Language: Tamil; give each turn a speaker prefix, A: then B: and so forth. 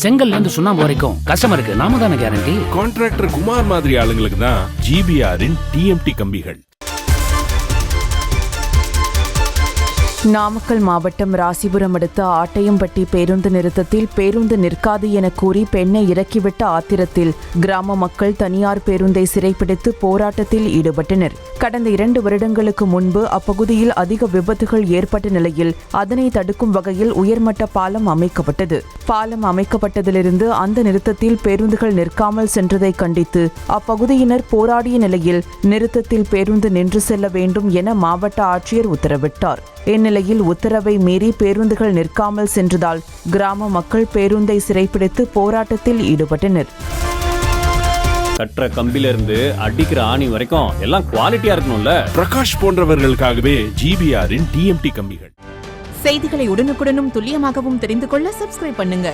A: செங்கல்ல இருந்து சுண்ணாம்பு வரைக்கும் கஸ்டமருக்கு நாம தானே கேரண்டி.
B: கான்ட்ராக்டர் குமார் மாதிரி ஆளுங்களுக்கு தான் ஜிபிஆரின் டிஎம்டி கம்பிகள்.
C: நாமக்கல் மாவட்டம் ராசிபுரம் அடுத்த ஆட்டையம்பட்டி பேருந்து நிறுத்தத்தில் பேருந்து நிற்காது என கூறி பெண்ணை இறக்கிவிட்ட ஆத்திரத்தில் கிராம மக்கள் தனியார் பேருந்தை சிறைப்பிடித்து போராட்டத்தில் ஈடுபட்டனர். கடந்த 2 வருடங்களுக்கு முன்பு அப்பகுதியில் அதிக விபத்துகள் ஏற்பட்ட நிலையில் அதனை தடுக்கும் வகையில் உயர்மட்ட பாலம் அமைக்கப்பட்டது. பாலம் அமைக்கப்பட்டதிலிருந்து அந்த நிறுத்தத்தில் பேருந்துகள் நிற்காமல் சென்றதை கண்டித்து அப்பகுதியினர் போராடிய நிலையில் நிறுத்தத்தில் பேருந்து நின்று செல்ல வேண்டும் என மாவட்ட ஆட்சியர் உத்தரவிட்டார். இந்நிலையில் உத்தரவை மீறி பேருந்துகள் நிற்காமல் சென்றதால் கிராம மக்கள் பேருந்தை சிறைப்பிடித்து போராட்டத்தில் ஈடுபட்டனர்.
D: கட்டுற கம்பில இருந்து அடிக்கிற ஆணி வரைக்கும் எல்லாம் குவாலிட்டியா இருக்கணும்ல.
B: பிரகாஷ் போன்றவர்களுக்காகவே ஜிபிஆரின் டிஎம்டி கம்பிகள்.
E: செய்திகளை உடனுக்குடனும் துல்லியமாகவும் தெரிந்து கொள்ள சப்ஸ்கிரைப் பண்ணுங்க.